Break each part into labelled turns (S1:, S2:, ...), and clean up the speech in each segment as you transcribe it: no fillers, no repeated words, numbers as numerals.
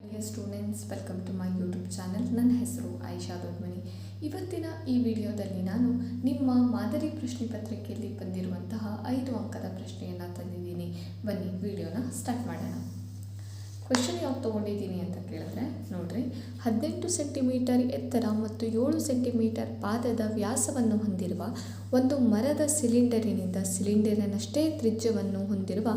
S1: Dear students, welcome to my YouTube channel. ನನ್ನ ಹೆಸರು ಆಯಿಷಾ ದೊಡ್ಮನಿ. ಇವತ್ತಿನ ಈ ವಿಡಿಯೋದಲ್ಲಿ ನಾನು ನಿಮ್ಮ ಮಾದರಿ ಪ್ರಶ್ನೆ ಪತ್ರಿಕೆಯಲ್ಲಿ ಬಂದಿರುವಂತಹ 5 ಅಂಕದ ಪ್ರಶ್ನೆಯನ್ನು ತಂದಿದ್ದೀನಿ. ಬನ್ನಿ ವಿಡಿಯೋನ ಸ್ಟಾರ್ಟ್ ಮಾಡೋಣ. ಕ್ವೆಶ್ಚನ್ ಯಾವ್ದು ತೊಗೊಂಡಿದ್ದೀನಿ ಅಂತ ಕೇಳಿದ್ರೆ ನೋಡ್ರಿ, 18 ಸೆಂಟಿಮೀಟರ್ ಎತ್ತರ ಮತ್ತು 7 ಸೆಂಟಿಮೀಟರ್ ಪಾದದ ವ್ಯಾಸವನ್ನು ಹೊಂದಿರುವ ಒಂದು ಮರದ ಸಿಲಿಂಡರಿನಿಂದ ಸಿಲಿಂಡರಿನಷ್ಟೇ ತ್ರಿಜ್ಯವನ್ನು ಹೊಂದಿರುವ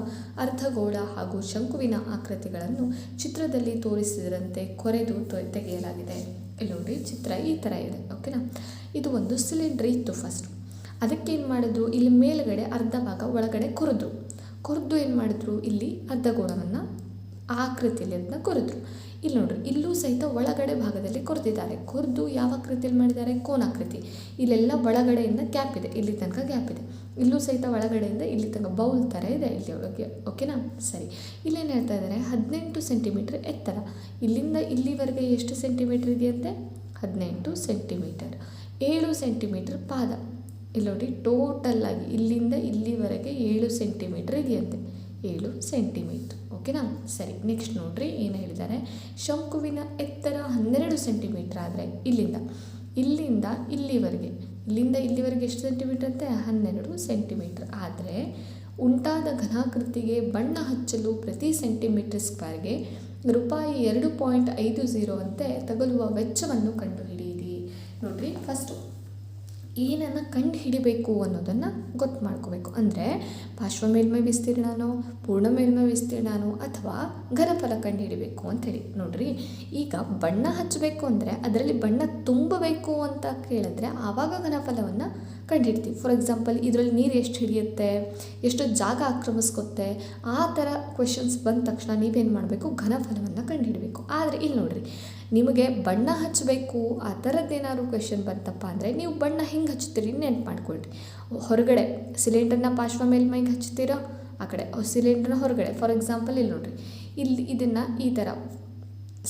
S1: ಅರ್ಧಗೋಳ ಹಾಗೂ ಶಂಕುವಿನ ಆಕೃತಿಗಳನ್ನು ಚಿತ್ರದಲ್ಲಿ ತೋರಿಸಿದಂತೆ ಕೊರೆದು ತೆಗೆಯಲಾಗಿದೆ. ಇಲ್ಲಿ ನೋಡಿ, ಚಿತ್ರ ಈ ಥರ ಇದೆ. ಓಕೆನಾ, ಇದು ಒಂದು ಸಿಲಿಂಡರ್ ಇತ್ತು ಫಸ್ಟ್. ಅದಕ್ಕೇನು ಮಾಡಿದ್ರು, ಇಲ್ಲಿ ಮೇಲ್ಗಡೆ ಅರ್ಧ ಭಾಗ ಒಳಗಡೆ ಕೊರೆದು ಏನು ಮಾಡಿದ್ರು, ಇಲ್ಲಿ ಅರ್ಧಗೋಳವನ್ನು ಆಕೃತಿಯಲ್ಲಿ ಅದನ್ನ ಕೊರೆದ್ರು. ಇಲ್ಲಿ ನೋಡ್ರಿ, ಇಲ್ಲೂ ಸಹಿತ ಒಳಗಡೆ ಭಾಗದಲ್ಲಿ ಕೊರೆದಿದ್ದಾರೆ. ಕೊರೆದು ಯಾವ ಆಕೃತಿಯಲ್ಲಿ ಮಾಡಿದ್ದಾರೆ, ಕೋನಾಕೃತಿ. ಇಲ್ಲೆಲ್ಲ ಒಳಗಡೆಯಿಂದ ಗ್ಯಾಪ್ ಇದೆ, ಇಲ್ಲಿ ತನಕ ಗ್ಯಾಪ್ ಇದೆ. ಇಲ್ಲೂ ಸಹಿತ ಒಳಗಡೆಯಿಂದ ಇಲ್ಲಿ ತನಕ ಬೌಲ್ ಥರ ಇದೆ ಇಲ್ಲಿ ಒಳಗೆ. ಓಕೆನಾ, ಸರಿ. ಇಲ್ಲೇನು ಹೇಳ್ತಾ ಇದ್ದಾರೆ, 18 ಸೆಂಟಿಮೀಟರ್ ಎತ್ತರ. ಇಲ್ಲಿಂದ ಇಲ್ಲಿವರೆಗೆ ಎಷ್ಟು ಸೆಂಟಿಮೀಟರ್ ಇದೆಯಂತೆ, 18 ಸೆಂಟಿಮೀಟರ್. 7 ಸೆಂಟಿಮೀಟರ್ ಪಾದ. ಇಲ್ಲಿ ನೋಡಿ, ಟೋಟಲ್ ಆಗಿ ಇಲ್ಲಿಂದ ಇಲ್ಲಿವರೆಗೆ 7 ಸೆಂಟಿಮೀಟರ್ ಇದೆಯಂತೆ, 7 ಸೆಂಟಿಮೀಟರ್. ಓಕೆನಾ, ಸರಿ. ನೆಕ್ಸ್ಟ್ ನೋಡ್ರಿ, ಏನು ಹೇಳಿದ್ದಾರೆ, ಶಂಕುವಿನ ಎತ್ತರ 12 ಸೆಂಟಿಮೀಟರ್ ಆದರೆ ಇಲ್ಲಿಂದ ಇಲ್ಲಿವರೆಗೆ ಎಷ್ಟು ಸೆಂಟಿಮೀಟರ್ ಅಂತೆ, 12 ಸೆಂಟಿಮೀಟರ್ ಆದರೆ ಉಂಟಾದ ಘನಾಕೃತಿಗೆ ಬಣ್ಣ ಹಚ್ಚಲು ಪ್ರತಿ ಸೆಂಟಿಮೀಟರ್ ಸ್ಕ್ವೇರ್ಗೆ ರೂಪಾಯಿ 2.50 ಅಂತೆ ತಗಲುವ ವೆಚ್ಚವನ್ನು ಕಂಡುಹಿಡಿಯಿರಿ. ನೋಡ್ರಿ, ಫಸ್ಟು ಏನನ್ನು ಕಂಡು ಹಿಡಿಬೇಕು ಅನ್ನೋದನ್ನು ಗೊತ್ತು ಮಾಡ್ಕೋಬೇಕು. ಅಂದರೆ ಪಾರ್ಶ್ವ ಮೇಲ್ಮೈ ವಿಸ್ತೀರ್ಣನೋ, ಪೂರ್ಣ ಮೇಲ್ಮೈ ವಿಸ್ತೀರ್ಣನೋ ಅಥವಾ ಘನಫಲ ಕಂಡು ಹಿಡಿಬೇಕು ಅಂಥೇಳಿ. ನೋಡ್ರಿ, ಈಗ ಬಣ್ಣ ಹಚ್ಚಬೇಕು ಅಂದರೆ ಅದರಲ್ಲಿ ಬಣ್ಣ ತುಂಬಬೇಕು ಅಂತ ಕೇಳಿದ್ರೆ ಆವಾಗ ಘನಫಲವನ್ನು ಕಂಡುಹಿಡ್ತೀವಿ. ಫಾರ್ ಎಕ್ಸಾಂಪಲ್, ಇದರಲ್ಲಿ ನೀರು ಎಷ್ಟು ಹಿಡಿಯುತ್ತೆ, ಎಷ್ಟು ಜಾಗ ಆಕ್ರಮಿಸ್ಕೊತ್ತೆ, ಆ ಥರ ಕ್ವೆಶನ್ಸ್ ಬಂದ ತಕ್ಷಣ ನೀವೇನು ಮಾಡಬೇಕು, ಘನಫಲವನ್ನು ಕಂಡುಹಿಡಬೇಕು. ಆದರೆ ಇಲ್ಲಿ ನೋಡ್ರಿ, ನಿಮಗೆ ಬಣ್ಣ ಹಚ್ಚಬೇಕು ಆ ಥರದ್ದೇನಾದ್ರು ಕ್ವೆಶನ್ ಬಂತಪ್ಪ ಅಂದರೆ ನೀವು ಬಣ್ಣ ಹೆಂಗೆ ಹಚ್ತೀರಿ ನೆನ್ಪು ಮಾಡ್ಕೊಳ್ರಿ. ಹೊರಗಡೆ ಸಿಲಿಂಡರ್ನ ಪಾರ್ಶ್ವ ಮೇಲ್ಮೈಗೆ ಹಚ್ತೀರಾ, ಆ ಕಡೆ ಸಿಲಿಂಡರ್ನ ಹೊರಗಡೆ. ಫಾರ್ ಎಕ್ಸಾಂಪಲ್, ಇಲ್ಲಿ ನೋಡ್ರಿ, ಇಲ್ಲಿ ಇದನ್ನು ಈ ಥರ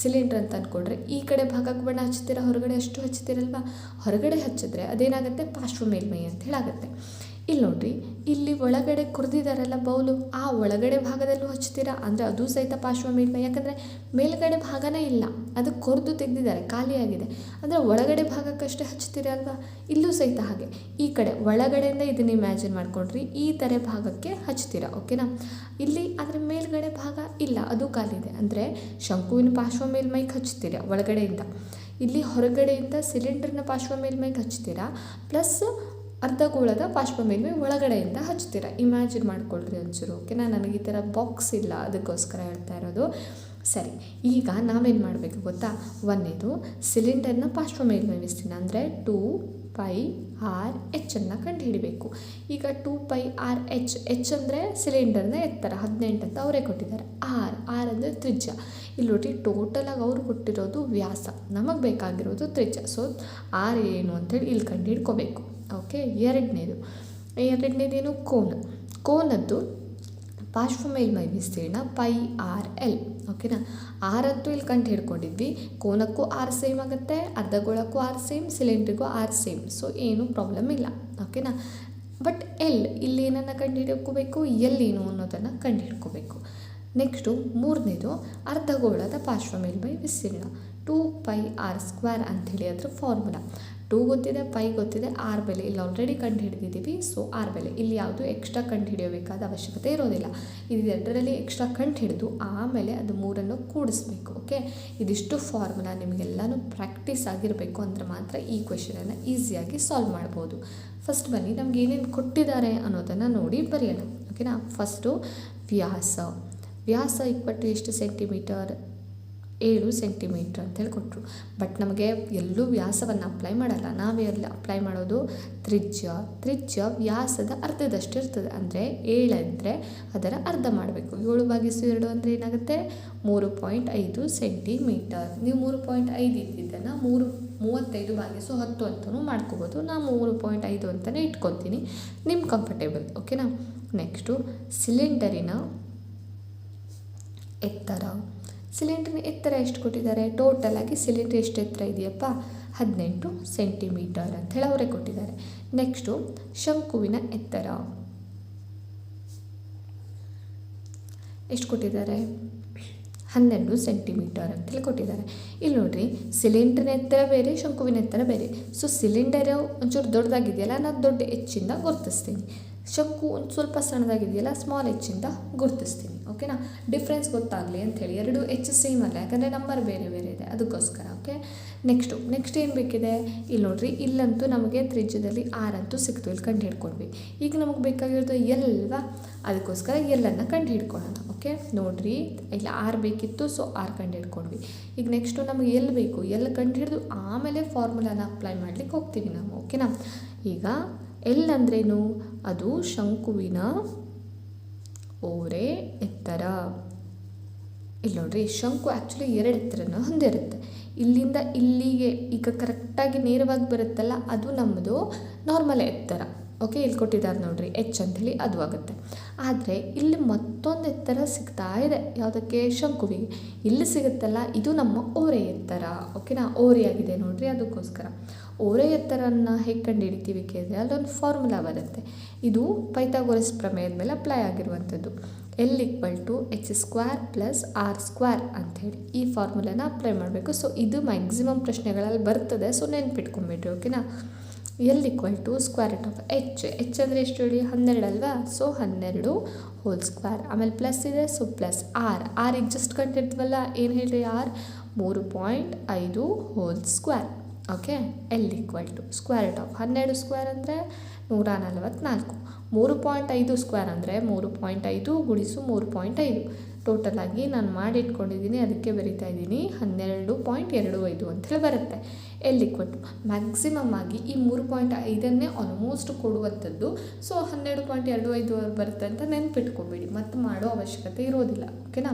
S1: ಸಿಲಿಂಡ್ರ್ ಅಂತ ಅಂದ್ಕೊಂಡ್ರೆ ಈ ಕಡೆ ಭಾಗಕ್ಕೆ ಬಣ್ಣ ಹಚ್ತೀರಾ, ಹೊರಗಡೆ ಅಷ್ಟು ಹಚ್ತೀರಲ್ವ. ಹೊರಗಡೆ ಹಚ್ಚಿದ್ರೆ ಅದೇನಾಗುತ್ತೆ, ಪಾರ್ಶ್ವ ಮೇಲ್ಮೈ ಅಂತ ಹೇಳಾಗುತ್ತೆ. ಇಲ್ಲಿ ನೋಡ್ರಿ, ಇಲ್ಲಿ ಒಳಗಡೆ ಕೊರೆದಿದ್ದಾರಲ್ಲ ಬೌಲು, ಆ ಒಳಗಡೆ ಭಾಗದಲ್ಲೂ ಹಚ್ತೀರಾ ಅಂದರೆ ಅದು ಸಹಿತ ಪಾರ್ಶ್ವ ಮೇಲ್ಮೈ. ಯಾಕಂದರೆ ಮೇಲ್ಗಡೆ ಭಾಗನೇ ಇಲ್ಲ, ಅದು ಕೊರೆದು ತೆಗೆದಿದ್ದಾರೆ, ಖಾಲಿಯಾಗಿದೆ. ಅಂದರೆ ಒಳಗಡೆ ಭಾಗಕ್ಕಷ್ಟೇ ಹಚ್ತೀರಾ ಅಲ್ವಾ, ಇಲ್ಲೂ ಸಹಿತ ಹಾಗೆ ಈ ಕಡೆ ಒಳಗಡೆಯಿಂದ ಇದನ್ನು ಇಮ್ಯಾಜಿನ್ ಮಾಡ್ಕೊಂಡ್ರಿ ಈ ಥರ ಭಾಗಕ್ಕೆ ಹಚ್ತೀರಾ. ಓಕೆನಾ, ಇಲ್ಲಿ ಅದರ ಮೇಲ್ಗಡೆ ಭಾಗ ಇಲ್ಲ, ಅದು ಖಾಲಿ ಇದೆ. ಅಂದರೆ ಶಂಕುವಿನ ಪಾರ್ಶ್ವ ಮೇಲ್ಮೈಗೆ ಹಚ್ತೀರಾ ಒಳಗಡೆಯಿಂದ, ಇಲ್ಲಿ ಹೊರಗಡೆಯಿಂದ ಸಿಲಿಂಡರ್ನ ಪಾರ್ಶ್ವ ಮೇಲ್ಮೈಗೆ ಹಚ್ತೀರಾ, ಪ್ಲಸ್ ಅರ್ಧಗೋಳದ ಪಾರ್ಶ್ವ ಮೇಲ್ಮೈ ಒಳಗಡೆಯಿಂದ ಹಚ್ತೀರಾ. ಇಮ್ಯಾಜಿನ್ ಮಾಡ್ಕೊಳ್ರಿ ಒಂಚೂರು. ಓಕೆನಾ, ನನಗೆ ಈ ಥರ ಬಾಕ್ಸ್ ಇಲ್ಲ, ಅದಕ್ಕೋಸ್ಕರ ಹೇಳ್ತಾ ಇರೋದು. ಸರಿ, ಈಗ ನಾವೇನು ಮಾಡಬೇಕು ಗೊತ್ತಾ, ಒಂದೇದು ಸಿಲಿಂಡರ್ನ ಪಾರ್ಶ್ವ ಮೇಲ್ಮೈ ವಿಸ್ತೀರ್ಣ ಅಂದರೆ 2πr/h ಅನ್ನು ಕಂಡು ಹಿಡಿಬೇಕು. ಈಗ 2πr/h, ಎಚ್ ಅಂದರೆ ಸಿಲಿಂಡರ್ನ ಎತ್ತರ 18 ಅಂತ ಅವರೇ ಕೊಟ್ಟಿದ್ದಾರೆ. ಆರ್ ಅಂದರೆ ತ್ರಿಜ್ಯ. ಇಲ್ಲಿ ನೋಡಿ, ಟೋಟಲಾಗಿ ಅವರು ಕೊಟ್ಟಿರೋದು ವ್ಯಾಸ, ನಮಗೆ ಬೇಕಾಗಿರೋದು ತ್ರಿಜ್ಯ. ಸೊ ಆರ್ ಏನು ಅಂಥೇಳಿ ಇಲ್ಲಿ ಕಂಡು ಹಿಡ್ಕೋಬೇಕು. ಓಕೆ, ಎರಡನೇದೇನು, ಕೋನದ್ದು ಪಾರ್ಶ್ವ ಮೇಲ್ಮೈ ವಿಸ್ತೀರ್ಣ πr/l. ಓಕೆನಾ, ಆರಂತೂ ಇಲ್ಲಿ ಕಂಡು ಹಿಡ್ಕೊಂಡಿದ್ವಿ. ಕೋನಕ್ಕೂ ಆರ್ ಸೇಮ್ ಆಗುತ್ತೆ, ಅರ್ಧಗೋಳಕ್ಕೂ ಆರ್ ಸೇಮ್, ಸಿಲಿಂಡ್ರಿಗೂ ಆರ್ ಸೇಮ್. ಸೊ ಏನು ಪ್ರಾಬ್ಲಮ್ ಇಲ್ಲ. ಓಕೆನಾ, ಬಟ್ ಎಲ್ ಇಲ್ಲಿ ಏನನ್ನು ಕಂಡು ಹಿಡ್ಕೋಬೇಕು, ಎಲ್ ಏನು ಅನ್ನೋದನ್ನು ಕಂಡು ಹಿಡ್ಕೋಬೇಕು. ನೆಕ್ಸ್ಟು ಮೂರನೇದು ಅರ್ಧಗೋಳದ ಪಾರ್ಶ್ವ ಮೇಲ್ಮೈ ವಿಸ್ತೀರ್ಣ 2πr² ಅಂಥೇಳಿ ಅದ್ರ ಫಾರ್ಮುಲಾ. 2 ಗೊತ್ತಿದೆ, π ಗೊತ್ತಿದೆ, ಆರ್ ಬೆಲೆ ಇಲ್ಲಿ ಆಲ್ರೆಡಿ ಕಂಡು ಹಿಡಿದಿದ್ದೀವಿ. ಸೊ ಆರ್ ಬೆಲೆ ಇಲ್ಲಿ ಯಾವುದು ಎಕ್ಸ್ಟ್ರಾ ಕಂಡು ಹಿಡಿಯಬೇಕಾದ ಅವಶ್ಯಕತೆ ಇರೋದಿಲ್ಲ. ಇದು ಎರಡರಲ್ಲಿ ಎಕ್ಸ್ಟ್ರಾ ಕಂಡು ಹಿಡಿದು ಆಮೇಲೆ ಅದು ಮೂರನ್ನು ಕೂಡಿಸ್ಬೇಕು. ಓಕೆ, ಇದಿಷ್ಟು ಫಾರ್ಮುಲಾ ನಿಮಗೆಲ್ಲನೂ ಪ್ರಾಕ್ಟೀಸ್ ಆಗಿರಬೇಕು ಅಂದರೆ ಮಾತ್ರ ಈ ಕ್ವೆಶನನ್ನು ಈಸಿಯಾಗಿ ಸಾಲ್ವ್ ಮಾಡ್ಬೋದು. ಫಸ್ಟ್ ಬನ್ನಿ, ನಮ್ಗೆ ಏನೇನು ಕೊಟ್ಟಿದ್ದಾರೆ ಅನ್ನೋದನ್ನು ನೋಡಿ ಬರೆಯೋಣ. ಓಕೆನಾ, ಫಸ್ಟು ವ್ಯಾಸ ಎಷ್ಟು ಸೆಂಟಿಮೀಟರ್, 7 ಸೆಂಟಿಮೀಟ್ರ್ ಅಂತೇಳಿ ಕೊಟ್ಟರು. ಬಟ್ ನಮಗೆ ಎಲ್ಲೂ ವ್ಯಾಸವನ್ನು ಅಪ್ಲೈ ಮಾಡಲ್ಲ, ನಾವೇ ಎಲ್ಲ ಅಪ್ಲೈ ಮಾಡೋದು ತ್ರಿಜ್ಯ ವ್ಯಾಸದ ಅರ್ಧದಷ್ಟು ಇರ್ತದೆ. ಅಂದರೆ 7 ಅಂದರೆ ಅದರ ಅರ್ಧ ಮಾಡಬೇಕು. 7/2 ಅಂದರೆ ಏನಾಗುತ್ತೆ, 3.5 ಸೆಂಟಿಮೀಟರ್. ನೀವು 3.5 ಇದ್ದಿದ್ದನ್ನು 35/10 ಅಂತಲೂ ಮಾಡ್ಕೋಬೋದು. ನಾನು 3.5 ಅಂತಲೇ ಇಟ್ಕೊತೀನಿ, ನಿಮ್ಮ ಕಂಫರ್ಟೇಬಲ್. ಓಕೆನಾ, ನೆಕ್ಸ್ಟು ಸಿಲಿಂಡರಿನ ಎತ್ತರ ಎಷ್ಟು ಕೊಟ್ಟಿದ್ದಾರೆ, ಟೋಟಲಾಗಿ ಸಿಲಿಂಡರ್ ಎಷ್ಟು ಎತ್ತರ ಇದೆಯಪ್ಪ, 18 ಸೆಂಟಿಮೀಟರ್ ಅಂಥೇಳಿ ಅವರೇ ಕೊಟ್ಟಿದ್ದಾರೆ. ನೆಕ್ಸ್ಟು ಶಂಕುವಿನ ಎತ್ತರ ಎಷ್ಟು ಕೊಟ್ಟಿದ್ದಾರೆ, 12 ಸೆಂಟಿಮೀಟರ್ ಅಂತೇಳಿ ಕೊಟ್ಟಿದ್ದಾರೆ. ಇಲ್ಲಿ ನೋಡಿರಿ, ಸಿಲಿಂಡರ್ನ ಎತ್ತರ ಬೇರೆ, ಶಂಕುವಿನ ಎತ್ತರ ಬೇರೆ. ಸೊ ಸಿಲಿಂಡರು ಒಂಚೂರು ದೊಡ್ಡದಾಗಿದೆಯಲ್ಲ, ನಾನು ದೊಡ್ಡ ಹೆಚ್ಚಿಂದ ಗುರುತಿಸ್ತೀನಿ. ಶಂಕು ಒಂದು ಸ್ವಲ್ಪ ಸಣ್ಣದಾಗಿದೆಯಲ್ಲ, ಸ್ಮಾಲ್ ಹೆಚ್ಚಿಂದ ಗುರುತಿಸ್ತೀನಿ. ಓಕೆನಾ, ಡಿಫ್ರೆನ್ಸ್ ಗೊತ್ತಾಗಲಿ ಅಂಥೇಳಿ. ಎರಡು ಹೆಚ್ಚು ಸೇಮ್ ಅಲ್ಲ, ಯಾಕಂದರೆ ನಂಬರ್ ಬೇರೆ ಬೇರೆ ಇದೆ, ಅದಕ್ಕೋಸ್ಕರ. ಓಕೆ, ನೆಕ್ಸ್ಟ್ ಏನು ಬೇಕಿದೆ, ಇಲ್ಲಿ ನೋಡಿರಿ, ಇಲ್ಲಂತೂ ನಮಗೆ ತ್ರಿಜ್ಯದಲ್ಲಿ ಆರ್ ಅಂತೂ ಸಿಕ್ತು, ಇಲ್ಲಿ ಕಂಡು ಹಿಡ್ಕೊಂಡ್ವಿ. ಈಗ ನಮಗೆ ಬೇಕಾಗಿರೋದು ಎಲ್ ಅಲ್ವಾ, ಅದಕ್ಕೋಸ್ಕರ ಎಲ್ಲನ್ನು ಕಂಡು ಹಿಡ್ಕೊಳ್ಳೋಣ. ಓಕೆ, ನೋಡಿರಿ, ಇಲ್ಲಿ ಆರ್ ಬೇಕಿತ್ತು, ಸೊ ಆರ್ ಕಂಡು ಹಿಡ್ಕೊಂಡ್ವಿ. ಈಗ ನೆಕ್ಸ್ಟು ನಮಗೆ ಎಲ್ ಬೇಕು, ಎಲ್ ಕಂಡು ಹಿಡಿದು ಆಮೇಲೆ ಫಾರ್ಮುಲಾನ ಅಪ್ಲೈ ಮಾಡ್ಲಿಕ್ಕೆ ಹೋಗ್ತೀವಿ ನಾವು. ಓಕೆನಾ, ಈಗ ಎಲ್ ಅಂದ್ರೇನು, ಅದು ಶಂಕುವಿನ ಓರೆ ಎತ್ತರ. ಇಲ್ಲಿ ನೋಡ್ರಿ, ಶಂಕು ಆ್ಯಕ್ಚುಲಿ 2 ಎತ್ತರನ ಹೊಂದಿರುತ್ತೆ. ಇಲ್ಲಿಂದ ಇಲ್ಲಿಗೆ ಈಗ ಕರೆಕ್ಟಾಗಿ ನೇರವಾಗಿ ಬರುತ್ತಲ್ಲ, ಅದು ನಮ್ಮದು ನಾರ್ಮಲ್ ಎತ್ತರ. ಓಕೆ, ಇಲ್ಲಿ ಕೊಟ್ಟಿದ್ದಾರೆ ನೋಡ್ರಿ, ಎಚ್ ಅಂಥೇಳಿ, ಅದು ಆಗುತ್ತೆ. ಆದರೆ ಇಲ್ಲಿ ಮತ್ತೊಂದು ಎತ್ತರ ಸಿಗ್ತಾ ಇದೆ, ಯಾವುದಕ್ಕೆ, ಶಂಕುವಿಗೆ. ಇಲ್ಲಿ ಸಿಗುತ್ತಲ್ಲ, ಇದು ನಮ್ಮ ಓರೆ ಎತ್ತರ. ಓಕೆನಾ, ಓರೆಯಾಗಿದೆ ನೋಡ್ರಿ, ಅದಕ್ಕೋಸ್ಕರ. ಓರೆ ಎತ್ತರನ್ನು ಹೇಗೆ ಕಂಡು ಹಿಡಿತೀವಿ ಕೇಳಿದ್ರೆ, ಅಲ್ಲೊಂದು ಫಾರ್ಮುಲಾ ಬರುತ್ತೆ. ಇದು ಪೈಥಾಗೋರಸ್ ಪ್ರಮೇಯದ ಮೇಲೆ ಅಪ್ಲೈ ಆಗಿರುವಂಥದ್ದು. L = h² + r² ಅಂಥೇಳಿ ಈ ಫಾರ್ಮುಲಾನ ಅಪ್ಲೈ ಮಾಡಬೇಕು. ಸೊ ಇದು ಮ್ಯಾಕ್ಸಿಮಮ್ ಪ್ರಶ್ನೆಗಳಲ್ಲಿ ಬರ್ತದೆ, ಸೊ ನೆನ್ಪಿಟ್ಕೊಂಬಿಡ್ರಿ. ಓಕೆನಾ, L = h ಅಂದರೆ ಎಷ್ಟು ಹೇಳಿ, 12 ಅಲ್ವಾ. ಸೊ 12 ಹೋಲ್ ಸ್ಕ್ವೇರ್, ಆಮೇಲೆ ಪ್ಲಸ್ ಇದೆ, ಸೊ ಪ್ಲಸ್ ಆರ್ ಈಗ ಜಸ್ಟ್ ಕಂಡಿರ್ತೀವಲ್ಲ, ಏನು ಹೇಳ್ರಿ, r 3.5 whole square. Okay, L = √12 square ಅಂದರೆ 144. 3.5 ಸ್ಕ್ವೇರ್ ಅಂದರೆ 3.5 × 3.5. ಟೋಟಲಾಗಿ ನಾನು ಮಾಡಿಟ್ಕೊಂಡಿದ್ದೀನಿ, ಅದಕ್ಕೆ ಬರಿತಾ ಇದ್ದೀನಿ 12.25 ಅಂಥೇಳಿ ಬರುತ್ತೆ. L = ಮ್ಯಾಕ್ಸಿಮಮ್ ಆಗಿ ಈ 3.5 ಆಲ್ಮೋಸ್ಟ್ ಕೊಡುವಂಥದ್ದು. ಸೊ 12.25 ಬರುತ್ತೆ ಅಂತ ನೆನ್ಪಿಟ್ಕೊಬೇಡಿ, ಮತ್ತು ಮಾಡೋ ಅವಶ್ಯಕತೆ ಇರೋದಿಲ್ಲ. ಓಕೆನಾ,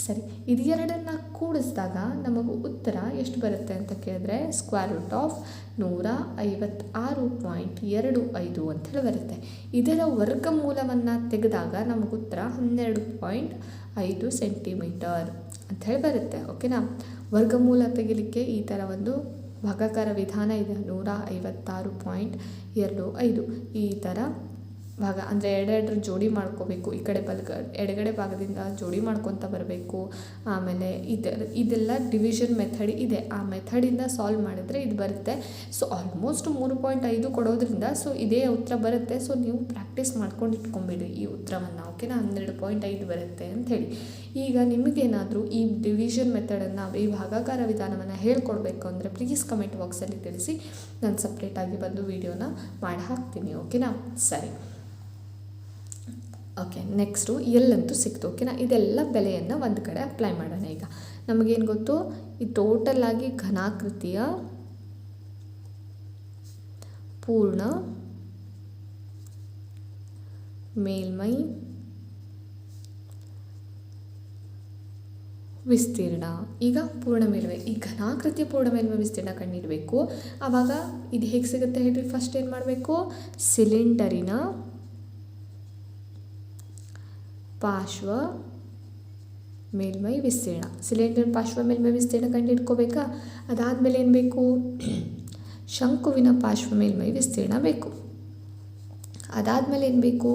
S1: ಸರಿ. ಇದು ಎರಡನ್ನು ಕೂಡಿಸಿದಾಗ ನಮಗೆ ಉತ್ತರ ಎಷ್ಟು ಬರುತ್ತೆ ಅಂತ ಕೇಳಿದ್ರೆ, √156.25 ಅಂಥೇಳಿ ಬರುತ್ತೆ. ಇದರ ವರ್ಗಮೂಲವನ್ನು ತೆಗೆದಾಗ ನಮಗೆ ಉತ್ತರ 12.5 ಸೆಂಟಿಮೀಟರ್ ಅಂಥೇಳಿ ಬರುತ್ತೆ. ಓಕೆನಾ, ವರ್ಗಮೂಲ ತೆಗಿಲಿಕ್ಕೆ ಈ ಥರ ಒಂದು ಭಾಗಾಕಾರ ವಿಧಾನ ಇದೆ. 156.25 ಈ ಥರ ಭಾಗ ಅಂದರೆ ಎರಡೆರಡರ ಜೋಡಿ ಮಾಡ್ಕೋಬೇಕು. ಈ ಕಡೆ ಎಡಗಡೆ ಭಾಗದಿಂದ ಜೋಡಿ ಮಾಡ್ಕೊತ ಬರಬೇಕು. ಆಮೇಲೆ ಇದೆಲ್ಲ ಡಿವಿಷನ್ ಮೆಥಡ್ ಇದೆ, ಆ ಮೆಥಡಿಂದ ಸಾಲ್ವ್ ಮಾಡಿದರೆ ಇದು ಬರುತ್ತೆ. ಸೊ ಆಲ್ಮೋಸ್ಟ್ 3.5 ಕೊಡೋದ್ರಿಂದ ಸೊ ಇದೇ ಉತ್ತರ ಬರುತ್ತೆ. ಸೊ ನೀವು ಪ್ರಾಕ್ಟೀಸ್ ಮಾಡ್ಕೊಂಡು ಇಟ್ಕೊಂಬಿಡಿ ಈ ಉತ್ತರವನ್ನು. ಓಕೆನಾ, 12.5 ಬರುತ್ತೆ ಅಂಥೇಳಿ. ಈಗ ನಿಮಗೇನಾದರೂ ಈ ಡಿವಿಷನ್ ಮೆಥಡನ್ನು, ಈ ಭಾಗಾಕಾರ ವಿಧಾನವನ್ನು ಹೇಳ್ಕೊಡ್ಬೇಕು ಅಂದರೆ ಪ್ಲೀಸ್ ಕಮೆಂಟ್ ಬಾಕ್ಸಲ್ಲಿ ತಿಳಿಸಿ, ನಾನು ಸಪ್ರೇಟಾಗಿ ಬಂದು ವಿಡಿಯೋನ ಮಾಡಿ ಹಾಕ್ತೀನಿ. ಓಕೆನಾ, ಸರಿ. ಓಕೆ, ನೆಕ್ಸ್ಟು ಎಲ್ಲಂತೂ ಸಿಕ್ತು. ಓಕೆನಾ, ಇದೆಲ್ಲ ಬೆಲೆಯನ್ನು ಒಂದು ಕಡೆ ಅಪ್ಲೈ ಮಾಡೋಣ. ಈಗ ನಮಗೇನು ಗೊತ್ತು, ಈ ಟೋಟಲಾಗಿ ಘನಾಕೃತಿಯ ಪೂರ್ಣ ಮೇಲ್ಮೈ ವಿಸ್ತೀರ್ಣ. ಈಗ ಪೂರ್ಣ ಮೇಲ್ಮೈ, ಈ ಘನಾಕೃತಿಯ ಪೂರ್ಣ ಮೇಲ್ಮೈ ವಿಸ್ತೀರ್ಣ ಕಂಡುಹಿಡಬೇಕು. ಆವಾಗ ಇದು ಹೇಗೆ ಸಿಗುತ್ತೆ ಹೇಳ್ರಿ, ಫಸ್ಟ್ ಏನು ಮಾಡಬೇಕು, ಸಿಲಿಂಡರಿನ ಪಾರ್ಶ್ವ ಮೇಲ್ಮೈ ವಿಸ್ತೀರ್ಣ, ಪಾರ್ಶ್ವ ಮೇಲ್ಮೈ ವಿಸ್ತೀರ್ಣ ಕಂಡುಹಿಡ್ಕೋಬೇಕಾ. ಅದಾದಮೇಲೆ ಏನು ಬೇಕು, ಶಂಕುವಿನ ಪಾರ್ಶ್ವ ಮೇಲ್ಮೈ ವಿಸ್ತೀರ್ಣ ಬೇಕು. ಅದಾದಮೇಲೆ ಏನು ಬೇಕು,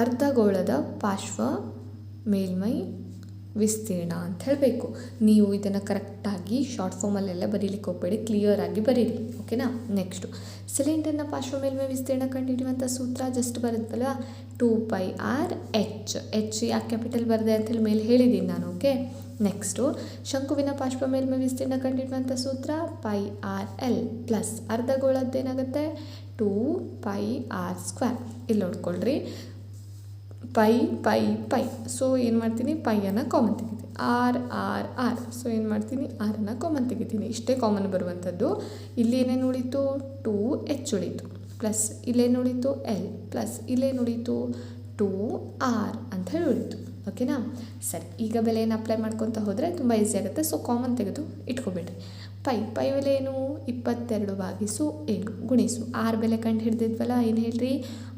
S1: ಅರ್ಧಗೋಳದ ಪಾರ್ಶ್ವ ಮೇಲ್ಮೈ ವಿಸ್ತೀರ್ಣ ಅಂತ ಹೇಳಬೇಕು. ನೀವು ಇದನ್ನು ಕರೆಕ್ಟಾಗಿ ಶಾರ್ಟ್ ಫಾರ್ಮಲ್ಲೆಲ್ಲ ಬರೀಲಿಕ್ಕೆ ಹೋಗಬೇಡಿ, ಕ್ಲಿಯರಾಗಿ ಬರೀರಿ. ಓಕೆನಾ, ನೆಕ್ಸ್ಟು ಸಿಲಿಂಡರ್ನ ಪಾರ್ಶ್ವ ಮೇಲ್ಮೈ ವಿಸ್ತೀರ್ಣ ಕಂಡುಹಿಡಿಯುವಂಥ ಸೂತ್ರ ಜಸ್ಟ್ ಬರುತ್ತಲ್ಲ, 2πr/h. ಯಾಕೆ ಕ್ಯಾಪಿಟಲ್ ಬರದೆ ಅಂತೇಳಿ ಮೇಲೆ ಹೇಳಿದ್ದೀನಿ ನಾನು. ಓಕೆ, ನೆಕ್ಸ್ಟು ಶಂಕುವಿನ ಪಾರ್ಶ್ವ ಮೇಲ್ಮೈ ವಿಸ್ತೀರ್ಣ ಕಂಡುಹಿಡಿಯುವಂಥ ಸೂತ್ರ πrl ಪ್ಲಸ್ ಅರ್ಧಗೋಳದ್ದೇನಾಗುತ್ತೆ 2πr². ಇಲ್ಲಿ ನೋಡ್ಕೊಳ್ರಿ, ಪೈ. ಸೊ ಏನು ಮಾಡ್ತೀನಿ, ಪೈಯನ್ನು ಕಾಮನ್ ತೆಗಿತೀನಿ. ಆರ್. ಸೊ ಏನು ಮಾಡ್ತೀನಿ, ಆರನ್ನು ಕಾಮನ್ ತೆಗಿತೀನಿ. ಇಷ್ಟೇ ಕಾಮನ್ ಬರುವಂಥದ್ದು. ಇಲ್ಲಿ ಏನೇನು ಉಳಿತು, 2h ಉಳಿತು, ಪ್ಲಸ್ ಇಲ್ಲೇನು ಉಳಿತು, ಎಲ್, ಪ್ಲಸ್ ಇಲ್ಲೇನು ಉಳಿತು, 2r ಅಂತ ಹೇಳಿ ಉಳಿತು. ಓಕೆನಾ, ಸರಿ. ಈಗ ಬೆಲೆಯನ್ನು ಅಪ್ಲೈ ಮಾಡ್ಕೊತ ಹೋದರೆ ತುಂಬ ಈಸಿ ಆಗುತ್ತೆ. ಸೊ ಕಾಮನ್ ತೆಗೆದು ಇಟ್ಕೊಬೇಡ್ರಿ. ಪೈ ಬೆಲೆ ಏನು, 22/7 ಗುಣಿಸು ಆರ್ ಬೆಲೆ ಕಂಡು ಹಿಡಿದಿದ್ವಲ್ಲ, ಏನು ಹೇಳ್ರಿ,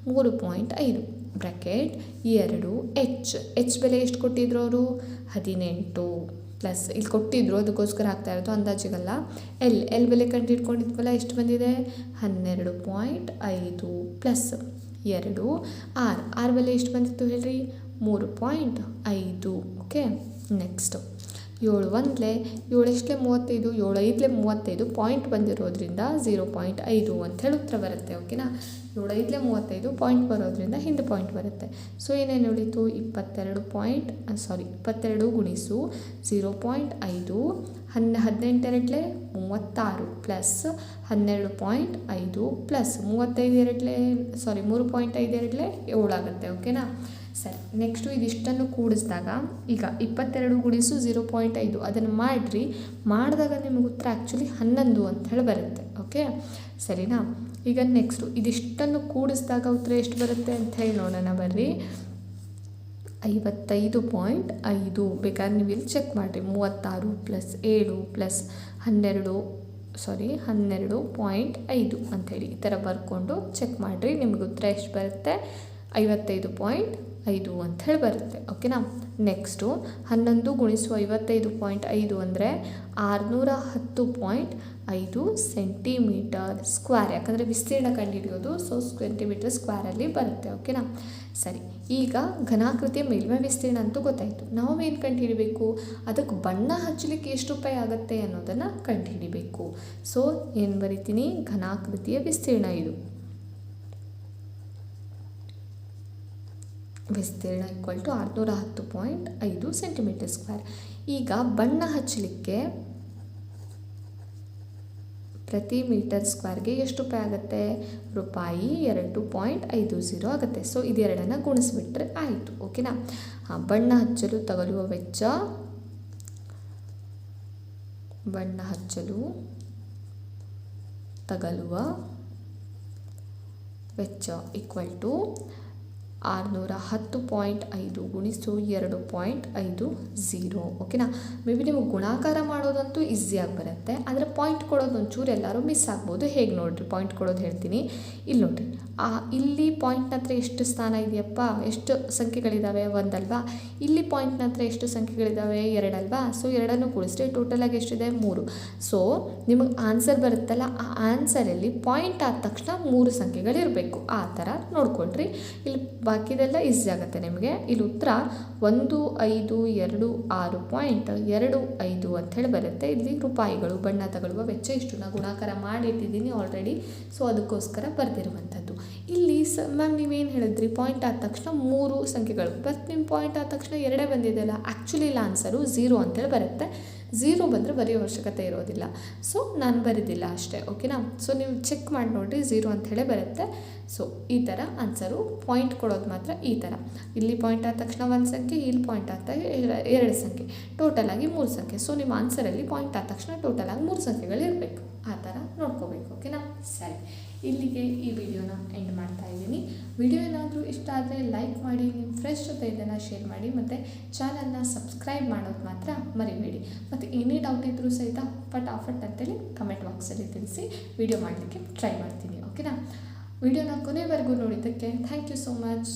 S1: 3.5 ಬ್ರ್ಯಾಕೆಟ್ 2h ಬೆಲೆ ಎಷ್ಟು ಕೊಟ್ಟಿದ್ರು ಅವರು, 18 ಪ್ಲಸ್ ಇಲ್ಲಿ ಕೊಟ್ಟಿದ್ರು, ಅದಕ್ಕೋಸ್ಕರ ಆಗ್ತಾ ಇರೋದು, ಅಂದಾಜಿಗಲ್ಲ. ಎಲ್ ಬೆಲೆ ಕಂಡು ಹಿಡ್ಕೊಂಡಿದ್ವಲ್ಲ, ಎಷ್ಟು ಬಂದಿದೆ, 12.5 ಪ್ಲಸ್ 2 ಆರ್ ಬೆಲೆ ಎಷ್ಟು ಬಂದಿತ್ತು ಹೇಳ್ರಿ, 3.5. ಓಕೆ, ನೆಕ್ಸ್ಟು 7 ಒಂದಲೇ 7 ಎಷ್ಟಲೇ 35, 7 5ಲೇ 35, ಪಾಯಿಂಟ್ ಬಂದಿರೋದ್ರಿಂದ 0.5 ಅಂಥೇಳಿ ಉತ್ತರ ಬರುತ್ತೆ. ಓಕೆನಾ, 7 5ಲೇ 35, ಪಾಯಿಂಟ್ ಬರೋದ್ರಿಂದ ಹಿಂದೆ ಪಾಯಿಂಟ್ ಬರುತ್ತೆ. ಸೊ ಏನೇನು ಉಳಿತು, 22 ಗುಣಿಸು 0.5, 18 ಎರಡಲೇ 36 ಪ್ಲಸ್ 12.5 ಪ್ಲಸ್ 3.5 ಎರಡಲೇ 7 ಆಗುತ್ತೆ. ಓಕೆನಾ, ಸರಿ. ನೆಕ್ಸ್ಟು ಇದಿಷ್ಟನ್ನು ಕೂಡಿಸಿದಾಗ ಈಗ 22 ಗುಣಿಸು 0.5 ಅದನ್ನು ಮಾಡಿದಾಗ ನಿಮಗೆ ಉತ್ತರ ಆ್ಯಕ್ಚುಲಿ 11 ಅಂತ ಹೇಳಿ ಬರುತ್ತೆ. ಓಕೆ, ಸರಿನಾ. ಈಗ ನೆಕ್ಸ್ಟು ಇದಿಷ್ಟನ್ನು ಕೂಡಿಸಿದಾಗ ಉತ್ತರ ಎಷ್ಟು ಬರುತ್ತೆ ಅಂತ ಹೇಳಿ ನೋಡೋಣ ಬರ್ರಿ. 55.5 ಬೇಕಾದ್ರೆ ನೀವು ಇಲ್ಲಿ ಚೆಕ್ ಮಾಡಿರಿ. 36 ಪ್ಲಸ್ 7 ಪ್ಲಸ್ 12.5 ಅಂಥೇಳಿ ಈ ಥರ ಬರ್ಕೊಂಡು ಚೆಕ್ ಮಾಡಿರಿ. ನಿಮಗೆ ಉತ್ತರ ಎಷ್ಟು ಬರುತ್ತೆ, 55.5 ಅಂಥೇಳಿ ಬರುತ್ತೆ. ಓಕೆನಾ. ನೆಕ್ಸ್ಟು 11 ಗುಣಿಸು 55.5 ಅಂದರೆ 610.5 ಸೆಂಟಿಮೀಟರ್ ಸ್ಕ್ವೇರ್. ಯಾಕಂದರೆ ವಿಸ್ತೀರ್ಣ ಕಂಡುಹಿಡಿಯೋದು, ಸೊ ಸೆಂಟಿಮೀಟರ್ ಸ್ಕ್ವೇರಲ್ಲಿ ಬರುತ್ತೆ. ಓಕೆನಾ, ಸರಿ. ಈಗ ಘನಾಕೃತಿಯ ಮೇಲ್ಮೈ ವಿಸ್ತೀರ್ಣ ಅಂತೂ ಗೊತ್ತಾಯಿತು. ನಾವೇನು ಕಂಡುಹಿಡಿಬೇಕು, ಅದಕ್ಕೆ ಬಣ್ಣ ಹಚ್ಚಲಿಕ್ಕೆ ಎಷ್ಟು ರೂಪಾಯಿ ಆಗುತ್ತೆ ಅನ್ನೋದನ್ನು ಕಂಡುಹಿಡಿಬೇಕು. ಸೊ ಏನು ಬರಿತೀನಿ, ಘನಾಕೃತಿಯ ವಿಸ್ತೀರ್ಣ ಇದು. ವಿಸ್ತೀರ್ಣ ಈಕ್ವಲ್ ಟು 610.5 ಸೆಂಟಿಮೀಟರ್ ಸ್ಕ್ವೇರ್. ಈಗ ಬಣ್ಣ ಹಚ್ಚಲಿಕ್ಕೆ ಪ್ರತಿ ಮೀಟರ್ ಸ್ಕ್ವೇರ್ಗೆ ಎಷ್ಟು ರೂಪಾಯಿ ಆಗುತ್ತೆ, ರೂಪಾಯಿ 2.50 ಆಗುತ್ತೆ. ಸೊ ಇದೆರಡನ್ನು ಗುಣಿಸ್ಬಿಟ್ರೆ ಆಯಿತು. ಓಕೆನಾ. ಬಣ್ಣ ಹಚ್ಚಲು ತಗಲುವ ವೆಚ್ಚ, ಬಣ್ಣ ಹಚ್ಚಲು ತಗಲುವ ವೆಚ್ಚ ಈಕ್ವಲ್ ಟು 610.5 ಗುಣಿಸು 2.50. ಓಕೆನಾ. ಮೇ ಬಿ ನಿಮಗೆ ಗುಣಾಕಾರ ಮಾಡೋದಂತೂ ಈಸಿಯಾಗಿ ಬರುತ್ತೆ, ಆದರೆ ಪಾಯಿಂಟ್ ಕೊಡೋದು ಒಂಚೂರು ಎಲ್ಲರೂ ಮಿಸ್ ಆಗ್ಬೋದು. ಹೇಗೆ ನೋಡಿರಿ, ಪಾಯಿಂಟ್ ಕೊಡೋದು ಹೇಳ್ತೀನಿ. ಇಲ್ಲಿ ನೋಡಿರಿ, ಇಲ್ಲಿ ಪಾಯಿಂಟ್ನ ಹತ್ರ ಎಷ್ಟು ಸ್ಥಾನ ಇದೆಯಪ್ಪ, ಎಷ್ಟು ಸಂಖ್ಯೆಗಳಿದ್ದಾವೆ, ಒಂದಲ್ವಾ. ಇಲ್ಲಿ ಪಾಯಿಂಟ್ನ ಹತ್ರ ಎಷ್ಟು ಸಂಖ್ಯೆಗಳಿದ್ದಾವೆ, 2 ಅಲ್ವಾ. ಸೊ 2 ಕೂಡಿಸಿದ್ರೆ ಟೋಟಲಾಗಿ ಎಷ್ಟಿದೆ, 3. ಸೊ ನಿಮಗೆ ಆನ್ಸರ್ ಬರುತ್ತಲ್ಲ, ಆ ಆನ್ಸರಲ್ಲಿ ಪಾಯಿಂಟ್ ಆದ ತಕ್ಷಣ 3 ಸಂಖ್ಯೆಗಳಿರಬೇಕು. ಆ ಥರ ನೋಡ್ಕೊಳ್ರಿ. ಇಲ್ಲಿ ಬಾಕಿದೆಲ್ಲ ಈಸಿ ಆಗುತ್ತೆ ನಿಮಗೆ. ಇಲ್ಲಿ ಉತ್ತರ 1526.25 ಅಂಥೇಳಿ ಬರುತ್ತೆ. ಇಲ್ಲಿ ರೂಪಾಯಿಗಳು, ಬಣ್ಣ ತಗೊಳ್ಳುವ ವೆಚ್ಚ ಇಷ್ಟು ನಾನು ಗುಣಾಕಾರ ಮಾಡಿಟ್ಟಿದ್ದೀನಿ ಆಲ್ರೆಡಿ. ಸೊ ಅದಕ್ಕೋಸ್ಕರ ಬರೆದಿರುವಂಥದ್ದು. ಇಲ್ಲಿ ಮ್ಯಾಮ್ ನೀವೇನು ಹೇಳಿದ್ರಿ, ಪಾಯಿಂಟ್ ಆದ ತಕ್ಷಣ 3 ಸಂಖ್ಯೆಗಳು, ಬಟ್ ನಿಮ್ಮ ಪಾಯಿಂಟ್ ಆದ ತಕ್ಷಣ 2 ಬಂದಿದೆಯಲ್ಲ. ಆ್ಯಕ್ಚುಲಿ ಇಲ್ಲಿ ಆನ್ಸರು 0 ಅಂತೇಳಿ ಬರುತ್ತೆ. 0 ಬಂದರೆ ಬರೆಯೋ ಅವಶ್ಯಕತೆ ಇರೋದಿಲ್ಲ. ಸೊ ನಾನು ಬರೆದಿಲ್ಲ ಅಷ್ಟೇ. ಓಕೆನಾ. ಸೊ ನೀವು ಚೆಕ್ ಮಾಡಿ ನೋಡಿರಿ, 0 ಅಂಥೇಳಿ ಬರುತ್ತೆ. ಸೊ ಈ ಥರ ಆನ್ಸರು. ಪಾಯಿಂಟ್ ಕೊಡೋದು ಮಾತ್ರ ಈ ಥರ, ಇಲ್ಲಿ ಪಾಯಿಂಟ್ ಆದ ತಕ್ಷಣ 1 ಸಂಖ್ಯೆ, ಇಲ್ಲಿ ಪಾಯಿಂಟ್ ಆದ 2 ಸಂಖ್ಯೆ, ಟೋಟಲಾಗಿ 3 ಸಂಖ್ಯೆ. ಸೊ ನಿಮ್ಮ ಆನ್ಸರಲ್ಲಿ ಪಾಯಿಂಟ್ ಆದ ತಕ್ಷಣ ಟೋಟಲಾಗಿ 3 ಸಂಖ್ಯೆಗಳಿರಬೇಕು. ಆ ಥರ ನೋಡ್ಕೋಬೇಕು. ಓಕೆನಾ, ಸರಿ. ಇಲ್ಲಿಗೆ ಈ ವಿಡಿಯೋನ ಎಂಡ್ ಮಾಡ್ತಾ ಇದ್ದೀನಿ. ವಿಡಿಯೋ ಏನಾದರೂ ಇಷ್ಟ ಆದರೆ ಲೈಕ್ ಮಾಡಿ, ನಿಮ್ಮ ಫ್ರೆಂಡ್ಸ್ ಜೊತೆ ಇದನ್ನು ಶೇರ್ ಮಾಡಿ, ಮತ್ತು ಚಾನಲ್ನ ಸಬ್ಸ್ಕ್ರೈಬ್ ಮಾಡೋದು ಮಾತ್ರ ಮರಿಬೇಡಿ. ಮತ್ತು ಏನೇ ಡೌಟ್ ಇದ್ದರೂ ಸಹಿತ ಫಟಾಫಟ್ ಅಂತೇಳಿ ಕಮೆಂಟ್ ಬಾಕ್ಸಲ್ಲಿ ತಿಳಿಸಿ, ವಿಡಿಯೋ ಮಾಡಲಿಕ್ಕೆ ಟ್ರೈ ಮಾಡ್ತೀನಿ. ಓಕೆನಾ. ವಿಡಿಯೋನ ಕೊನೆವರೆಗೂ ನೋಡಿದ್ದಕ್ಕೆ ಥ್ಯಾಂಕ್ ಯು ಸೋ ಮಚ್.